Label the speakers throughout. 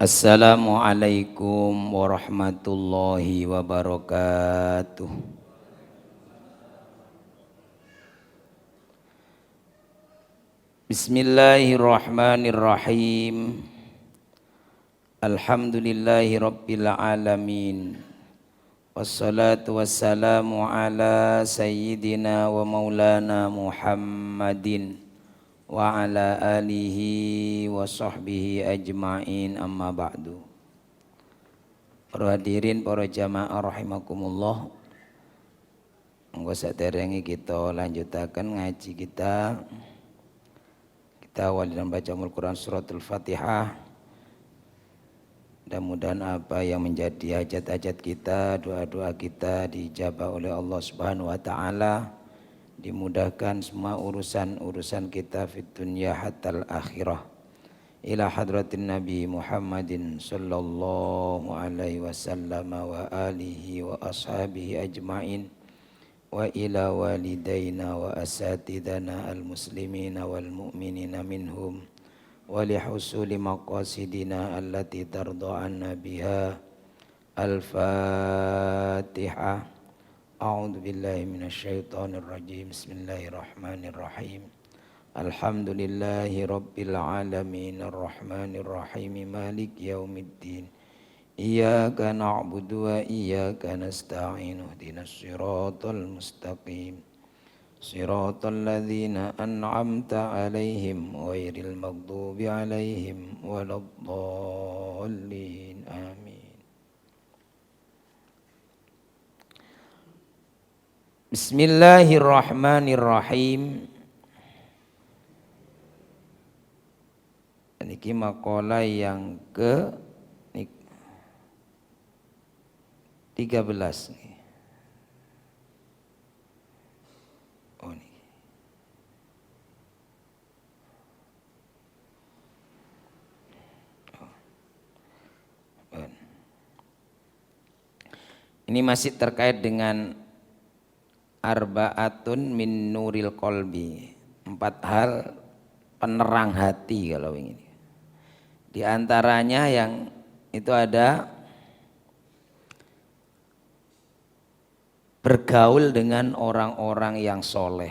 Speaker 1: Assalamualaikum warahmatullahi wabarakatuh. Bismillahirrahmanirrahim. Alhamdulillahi rabbil alamin. Wassalatu wassalamu ala sayyidina wa maulana Muhammadin wa ala alihi wa sahbihi ajma'in, amma ba'du. Para hadirin, para jamaah rahimakumullah. Monggo saderenge kita lanjutaken ngaji kita. Kita awali dengan baca Al-Quran suratul Fatihah. Mudah-mudahan apa yang menjadi hajat-hajat kita, doa-doa kita dijabah oleh Allah Subhanahu wa taala. Dimudahkan semua urusan-urusan kita fid dunya hatal akhirah. Ila hadratin Nabi Muhammadin sallallahu alaihi wasallam wa alihi wa ashabihi ajma'in. Wa ila walidaina wa asatidana al-muslimina wal mu'minina minhum. Wa li husuli maqasidina allati tarda anna biha. Al-Fatihah. A'udzu billahi minasy syaithanir rajim. Bismillahirrahmanirrahim. Alhamdulillahi rabbil alamin arrahmanir rahim maliki yaumiddin. Iyyaka na'budu wa iyyaka nasta'in. Ihdinas siratal mustaqim. Siratal ladzina an'amta 'alaihim ghairil maghdubi 'alaihim waladdallin. Amin. Bismillahirrahmanirrahim. Niki makalah yang ke 13 nih. Oh nih. Ini masih terkait dengan arba'atun min nuril qalbi, 4 hal penerang hati kalau ini. Di antaranya yang itu ada bergaul dengan orang-orang yang soleh.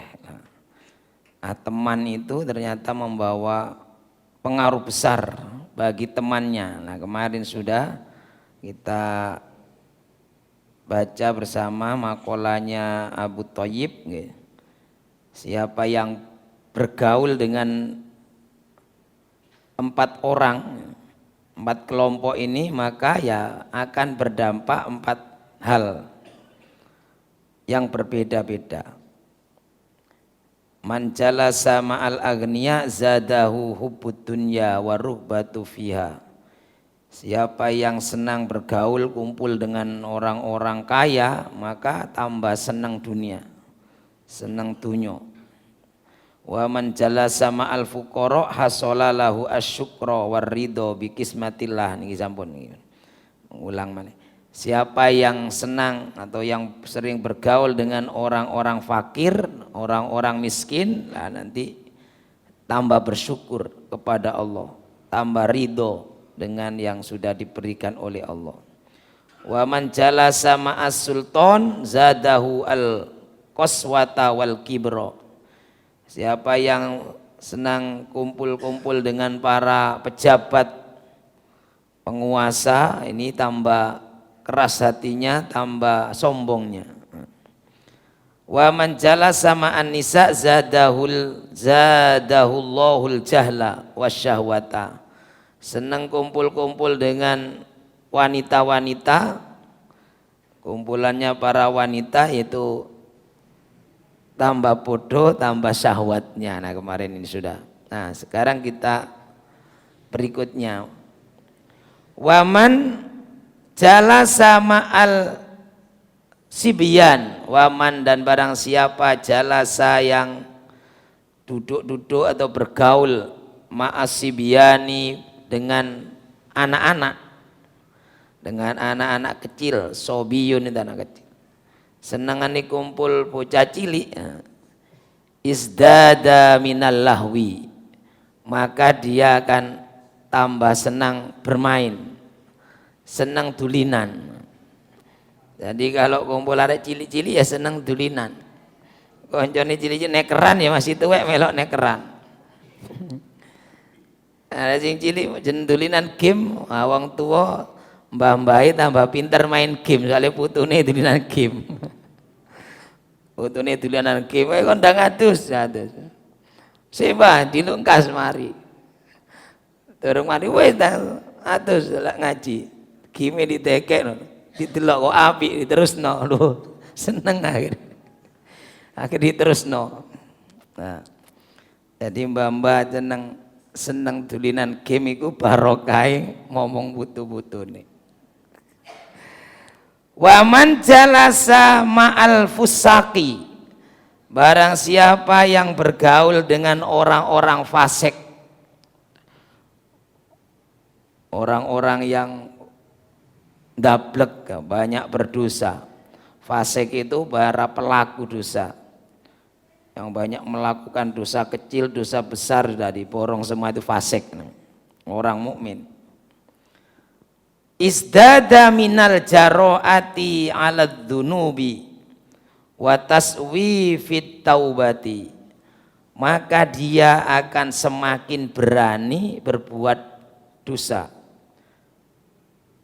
Speaker 1: Nah, teman itu ternyata membawa pengaruh besar bagi temannya. Nah, kemarin sudah kita baca bersama makolanya Abu Thayyib. Siapa yang bergaul dengan 4 orang, 4 kelompok ini, maka ya akan berdampak 4 hal yang berbeda-beda. Man jalasa ma'al aghniya zadahu hubbud dunya wa rughbatu fiha. Siapa yang senang bergaul kumpul dengan orang-orang kaya, maka tambah senang dunia, senang dunya. Wa man jalasa ma'al fuqara hasala lahu asyukra warridho bi kismatillah. Niki sampun ulang maneh. Siapa yang senang atau yang sering bergaul dengan orang-orang fakir, orang-orang miskin, nah nanti tambah bersyukur kepada Allah, tambah ridho dengan yang sudah diberikan oleh Allah. Wa man jalasa ma'as sultan zadahu al qaswata wal kibra. Siapa yang senang kumpul-kumpul dengan para pejabat penguasa, ini tambah keras hatinya, tambah sombongnya. Wa man jalasa ma'an nisa zadahullahul jahla wasyahwata. Senang kumpul-kumpul dengan wanita-wanita, kumpulannya para wanita itu tambah bodoh, tambah syahwatnya. Nah, kemarin ini sudah. Nah, sekarang kita berikutnya. Waman jalasa ma'al sibyan. Waman, dan barang siapa jalasa yang duduk-duduk atau bergaul ma'as sibyani, dengan anak-anak, dengan anak-anak kecil, sobiyun itu anak kecil. Senengane kumpul bocah cilik, isdada minal lahwi, maka dia akan tambah senang bermain, senang dulinan. Jadi kalau kumpul arek cilik-cilik ya senang dulinan. Koncone cilik-cilik nekeran ya masih tuwek melok nekeran. Ada sing cilik jendulinan game, wong tua mbah-mbahe tambah pinter main game, soalnya putune dulinan game. Putune dulinan game, kondang adus. Seba dilungkas mari. Turung mari wis adus lek ngaji. Game ditekek didelok kok apik diterusno lho. Seneng akhir diterusno. Nah, jadi mbah-mbah seneng dulinan game iku barokahe ngomong putu-putune. Wa man jalasa ma'al fusaqi, barang siapa yang bergaul dengan orang-orang fasik, orang-orang yang dablek, banyak berdosa. Fasik itu para pelaku dosa, yang banyak melakukan dosa kecil, dosa besar, dari borong semua itu fasik, orang mukmin. Isdada minal jaroati ala dzunubi wa taswi fit taubati, maka dia akan semakin berani berbuat dosa.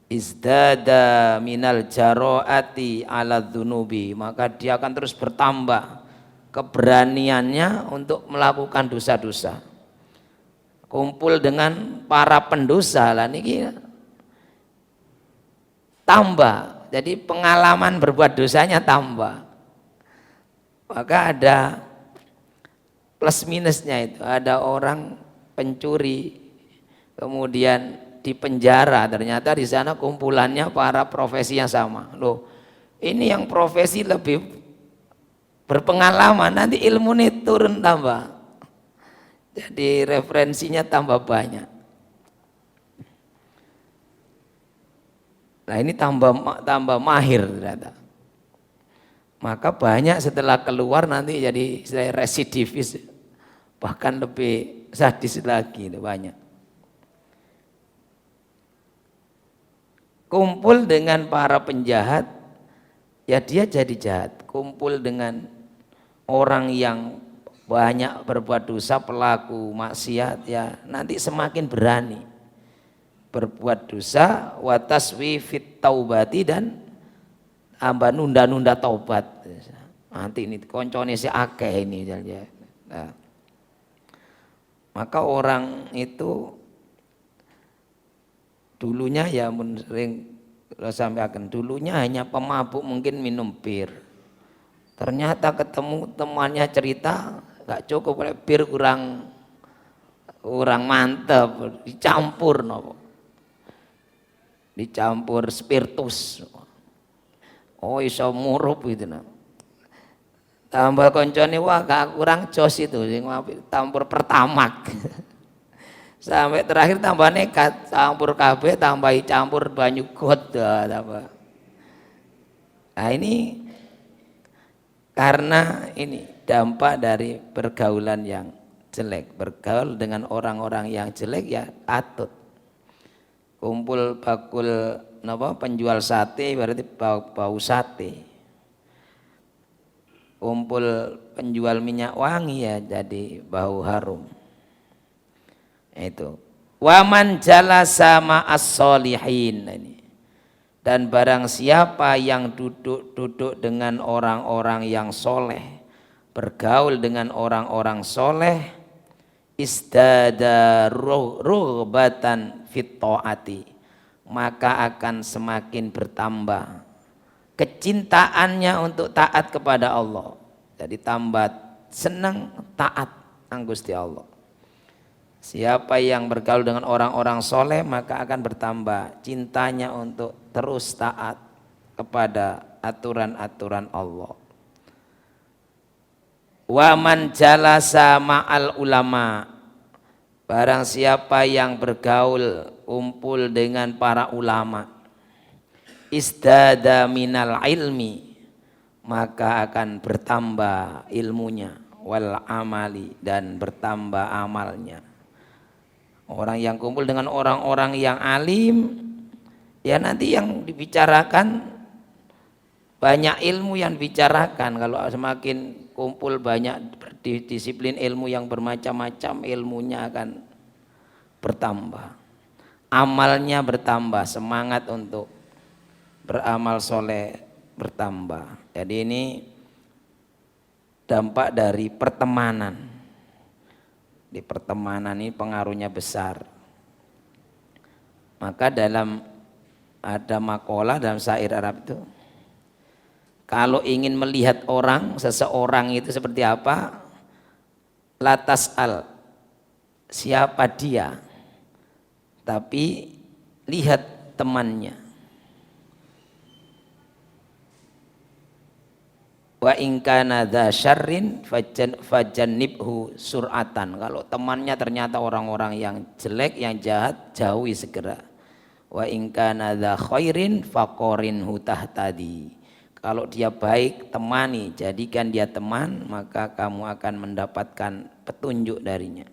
Speaker 1: Isdada minal jaroati ala dzunubi, maka dia akan terus bertambah keberaniannya untuk melakukan dosa-dosa. Kumpul dengan para pendosa lah niki tambah, jadi pengalaman berbuat dosanya tambah. Maka ada plus minusnya itu. Ada orang pencuri kemudian di penjara, ternyata di sana kumpulannya para profesi yang sama. Loh, ini yang profesi lebih berpengalaman, nanti ilmu ini turun tambah, jadi referensinya tambah banyak. Nah ini tambah mahir ternyata. Maka banyak setelah keluar nanti jadi residivis, bahkan lebih sadis lagi, banyak. Kumpul dengan para penjahat, ya dia jadi jahat. Kumpul dengan orang yang banyak berbuat dosa, pelaku maksiat, ya nanti semakin berani berbuat dosa. Wa taswi fit taubati, dan tambah nunda-nunda taubat. Nanti ini koncone si akeh ini. Nah, maka orang itu dulunya ya sering sampai akan dulunya hanya pemabuk, mungkin minum bir. Ternyata ketemu temannya cerita nggak cukup, bir kurang mantep, dicampur nopo. Dicampur spiritus, oh iso murup gitu, tambah koncone wah gak kurang jos itu, campur pertamak, sampai terakhir tambah nekat, campur KB tambahi campur banyu got, tambah. Nah ini karena ini dampak dari pergaulan yang jelek, bergaul dengan orang-orang yang jelek ya atut. Kumpul bakul penjual sate berarti bau sate. Kumpul penjual minyak wangi ya jadi bau harum. Itu. Waman jalasa ma'as solihin, ini. Dan barang siapa yang duduk dengan orang-orang yang soleh, bergaul dengan orang-orang soleh, isdada rughbatan fit taati, maka akan semakin bertambah kecintaannya untuk taat kepada Allah. Jadi tambah senang taat nang Gusti Allah. Siapa yang bergaul dengan orang-orang soleh, maka akan bertambah cintanya untuk terus taat kepada aturan-aturan Allah. Wa man jalasa ma'al ulama, barang siapa yang bergaul kumpul dengan para ulama, isdada minal ilmi, maka akan bertambah ilmunya, wal amali, dan bertambah amalnya. Orang yang kumpul dengan orang-orang yang alim, ya nanti yang dibicarakan banyak ilmu yang dibicarakan. Kalau semakin kumpul banyak disiplin ilmu yang bermacam-macam, ilmunya akan bertambah, amalnya bertambah, semangat untuk beramal soleh bertambah. Jadi ini dampak dari pertemanan. Di pertemanan ini pengaruhnya besar. Maka ada makalah dalam syair Arab itu, kalau ingin melihat seseorang itu seperti apa, latas siapa dia, tapi lihat temannya. Wa in kana dza syarrin fajannibhu sur'atan. Kalau temannya ternyata orang-orang yang jelek, yang jahat, jauhi segera. Wa in kana dza khairin faqarinhu tahtadi. Kalau dia baik, temani, jadikan dia teman, maka kamu akan mendapatkan petunjuk darinya.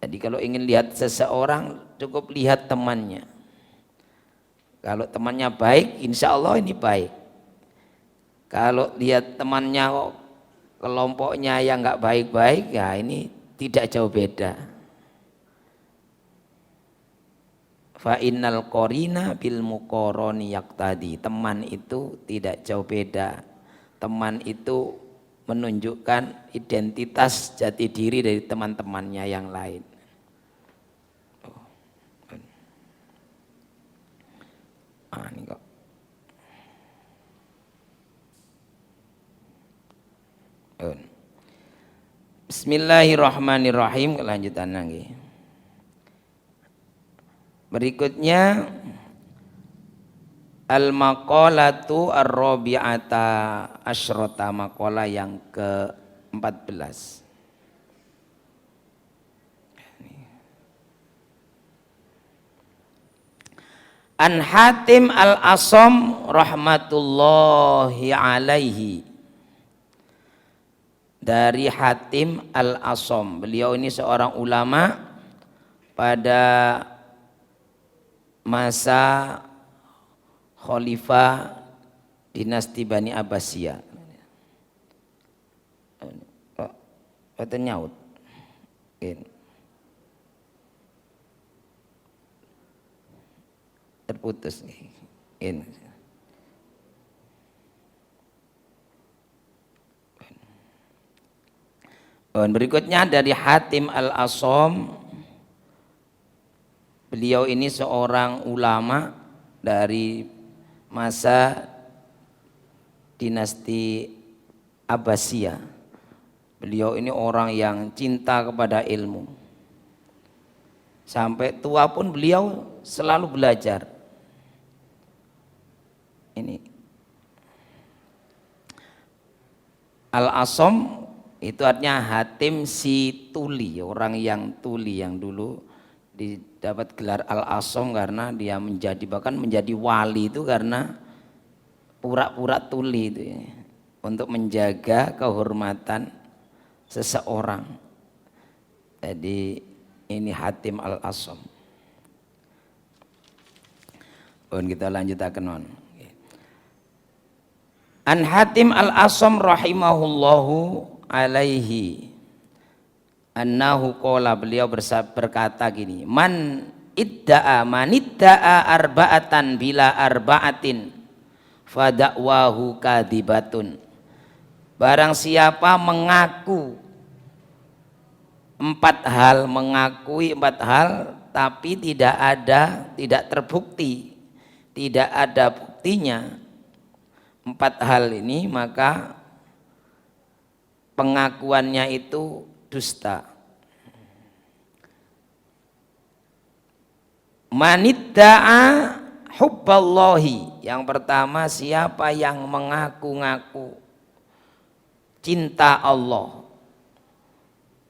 Speaker 1: Jadi kalau ingin lihat seseorang, cukup lihat temannya. Kalau temannya baik, insya Allah ini baik. Kalau lihat temannya kelompoknya yang nggak baik-baik, ya ini tidak jauh beda. Fa innal qarina bil muqarrani yaqtadi. Teman itu tidak jauh beda. Teman itu menunjukkan identitas jati diri dari teman-temannya yang lain. Ini kok. Bismillahirrahmanirrahim. Kelanjutan lagi. Berikutnya al-maqalatu ar-rabi'ata asyrata, maqalah yang ke-14. An Hatim al-Asam rahmatullahi alaihi. Dari Hatim al-Asam, beliau ini seorang ulama pada masa khalifah dinasti Bani Abbasiyah. Kata nyaut. Terputus. Berikutnya dari Hatim al-Asam. Beliau ini seorang ulama dari masa dinasti Abbasiyah. Beliau ini orang yang cinta kepada ilmu. Sampai tua pun beliau selalu belajar. Ini Al-Asam itu artinya Hatim si tuli, orang yang tuli, yang dulu didapat gelar Al-Asam karena dia bahkan menjadi wali itu karena pura-pura tuli itu ya, untuk menjaga kehormatan seseorang. Jadi ini Hatim al-Asam. Kita lanjutakan. An Hatim al-Asam rahimahullahu alaihi annahu qala, beliau berkata gini, man idda'a arba'atan bila arba'atin fada'wahu kadibatun. Barang siapa mengakui empat hal tapi tidak terbukti, tidak ada buktinya empat hal ini, maka pengakuannya itu dusta. Manidda'a hubballahi, yang pertama siapa yang mengaku-ngaku cinta Allah,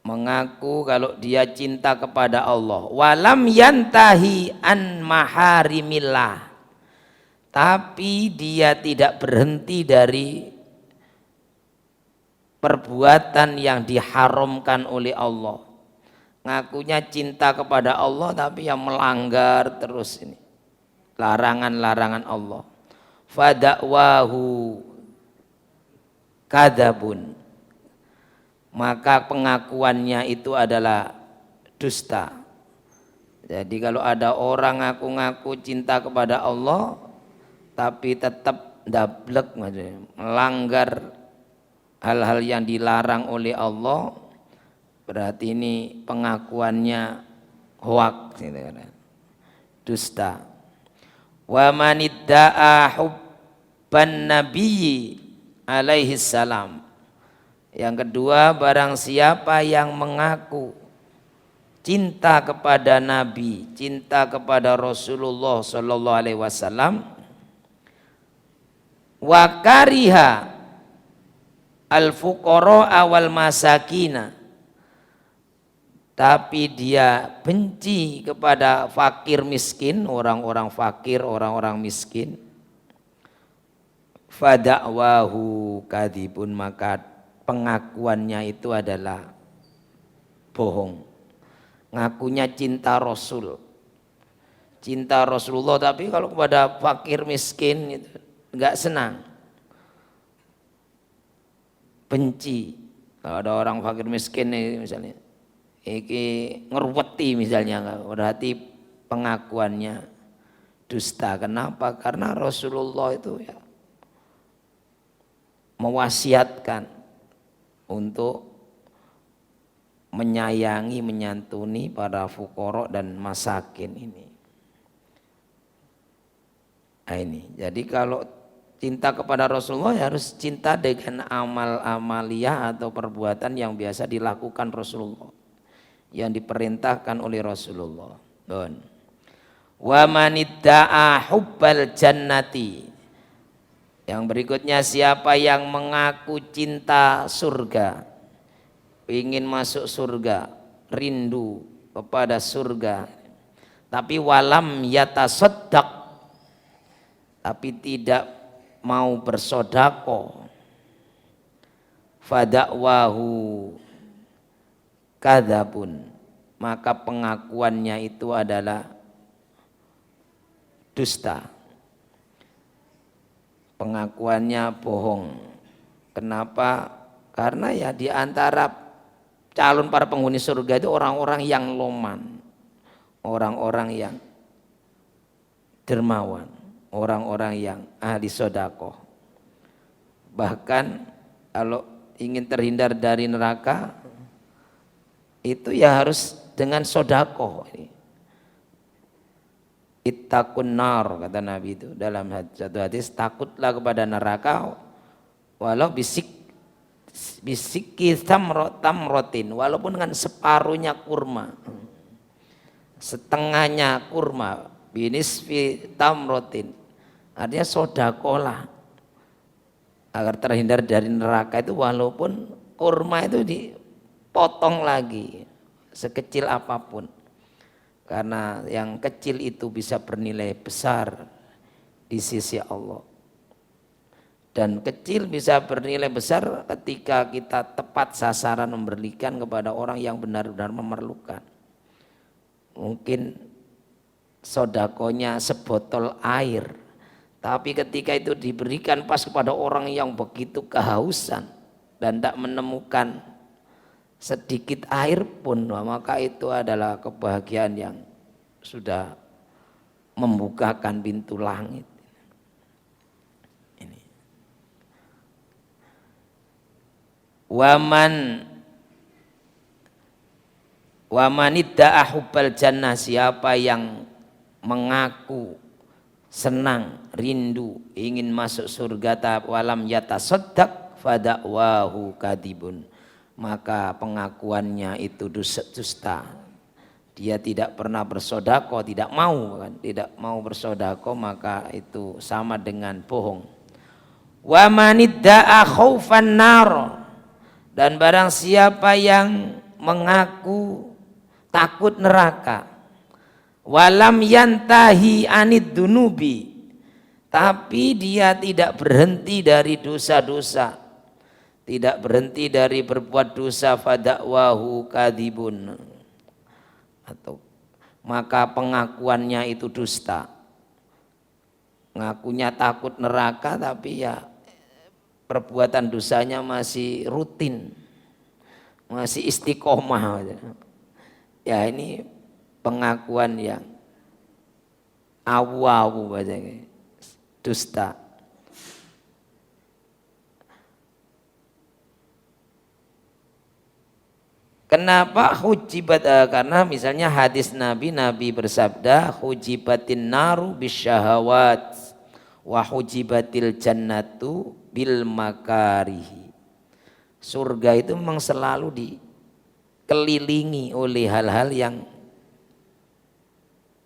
Speaker 1: mengaku kalau dia cinta kepada Allah, walam yantahi an maharimillah, tapi dia tidak berhenti dari perbuatan yang diharamkan oleh Allah. ngakunya cinta kepada Allah tapi yang melanggar terus ini larangan-larangan Allah. Fadakwahu kadzabun, maka pengakuannya itu adalah dusta. Jadi kalau ada orang ngaku-ngaku cinta kepada Allah tapi tetap dablek, melanggar hal-hal yang dilarang oleh Allah, berarti ini pengakuannya hoak, dusta. Wa manidda'a hubban nabiyyi alaihi salam. Yang kedua, barang siapa yang mengaku cinta kepada Nabi, cinta kepada Rasulullah sallallahu alaihi wasallam, wa kariha al-fuqara wal masakina, tapi dia benci kepada fakir miskin, orang-orang fakir, orang-orang miskin, fadakwahu kadzibun, maka pengakuannya itu adalah bohong. Ngakunya cinta Rasul, cinta Rasulullah, tapi kalau kepada fakir miskin itu enggak senang, benci. Kalau ada orang fakir miskin nih misalnya, iki ngerweti misalnya, berarti pengakuannya dusta. Kenapa? Karena Rasulullah itu ya mewasiatkan untuk menyayangi, menyantuni para fuqara dan masakin ini. Nah ini, jadi kalau cinta kepada Rasulullah ya harus cinta dengan amal-amaliyah atau perbuatan yang biasa dilakukan Rasulullah, yang diperintahkan oleh Rasulullah. Wa manidda'a hubbal jannati. Yang berikutnya, siapa yang mengaku cinta surga, ingin masuk surga, rindu kepada surga, tapi walam yatasaddaq, tapi tidak mau bersodako, fadakwahu kadzabun, maka pengakuannya itu adalah dusta, pengakuannya bohong. Kenapa? Karena ya di antara calon para penghuni surga itu orang-orang yang loman, orang-orang yang dermawan, orang-orang yang ahli sedekah. Bahkan kalau ingin terhindar dari neraka itu ya harus dengan sedekah. Ittaqun nar, kata Nabi itu dalam satu hadis, takutlah kepada neraka walau bisiki tamrotin, walaupun dengan separuhnya kurma, setengahnya kurma, binisfi tamrotin, artinya sodakolah agar terhindar dari neraka itu, walaupun kurma itu dipotong lagi sekecil apapun, karena yang kecil itu bisa bernilai besar di sisi Allah. Dan kecil bisa bernilai besar ketika kita tepat sasaran memberikan kepada orang yang benar-benar memerlukan. Mungkin sodakonya sebotol air, tapi ketika itu diberikan pas kepada orang yang begitu kehausan dan tidak menemukan sedikit air pun, maka itu adalah kebahagiaan yang sudah membukakan pintu langit. Wamanidda'a hubbal jannah, siapa yang mengaku senang, rindu, ingin masuk surga, walam yatasaddaq fadakwahu kadzibun, maka pengakuannya itu dusta. Dia tidak pernah bersedekah, tidak mau bersedekah, maka itu sama dengan bohong. Wa manidda'a khaufan nar, dan barang siapa yang mengaku takut neraka, walam yantahi anid dunubi, tapi dia tidak berhenti dari dosa-dosa, tidak berhenti dari berbuat dosa, fadakwahu kadzibun, atau maka pengakuannya itu dusta. Ngakunya takut neraka tapi ya perbuatan dosanya masih rutin, masih istiqomah. Ya ini pengakuan yang awu-awu bahasanya, dusta. Kenapa hujibat? Karena misalnya hadis Nabi bersabda hujibatin naru bisyahawat wa hujibatil jannatu bil makarihi. Surga itu memang selalu dikelilingi oleh hal-hal yang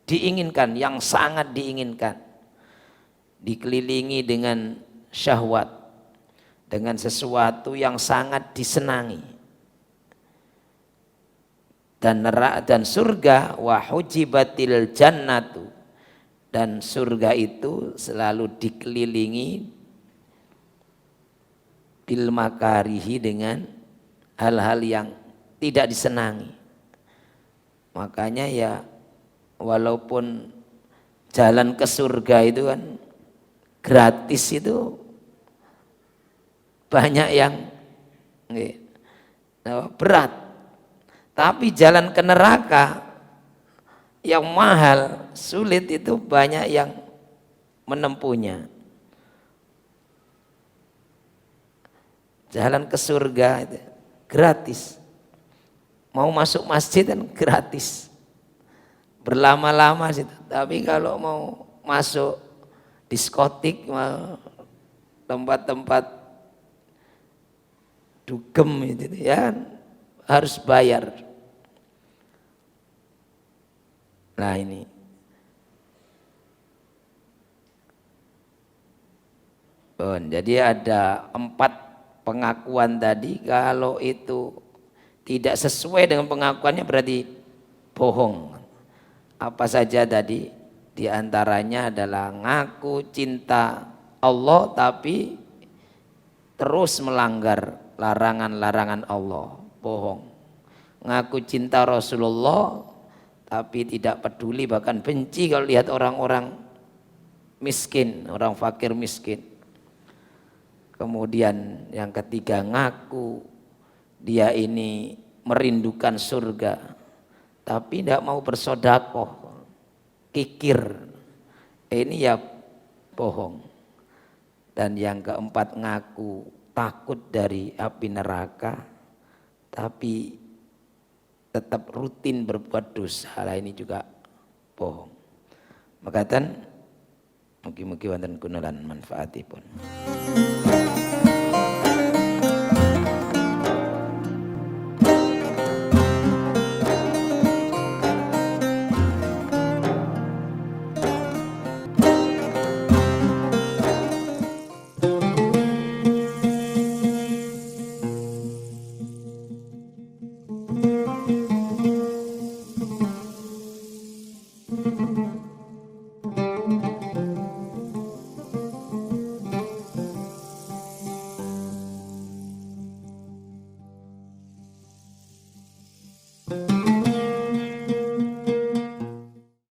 Speaker 1: diinginkan, yang sangat diinginkan. Dikelilingi dengan syahwat, dengan sesuatu yang sangat disenangi. Dan neraka dan surga wa hujibatil jannatu, dan surga itu selalu dikelilingi bil makarihi dengan hal-hal yang tidak disenangi. Makanya ya walaupun jalan ke surga itu kan gratis, itu banyak yang berat. Tapi jalan ke neraka yang mahal, sulit, itu banyak yang menempuhnya. Jalan ke surga itu gratis. Mau masuk masjid kan gratis. Berlama-lama situ. Tapi kalau mau masuk diskotik, tempat-tempat dugem itu ya harus bayar. Nah ini jadi ada 4 pengakuan tadi. Kalau itu tidak sesuai dengan pengakuannya berarti bohong. Apa saja tadi? Di antaranya adalah ngaku cinta Allah tapi terus melanggar larangan-larangan Allah, bohong. Ngaku cinta Rasulullah tapi tidak peduli, bahkan benci kalau lihat orang-orang miskin, orang fakir miskin. Kemudian yang ketiga, ngaku dia ini merindukan surga tapi tidak mau bersedekah, kikir. Ini ya bohong. Dan yang keempat, ngaku takut dari api neraka tapi tetap rutin berbuat dosa. Lah ini juga bohong. Makatan mugi-mugi wonten guna lan manfaatipun.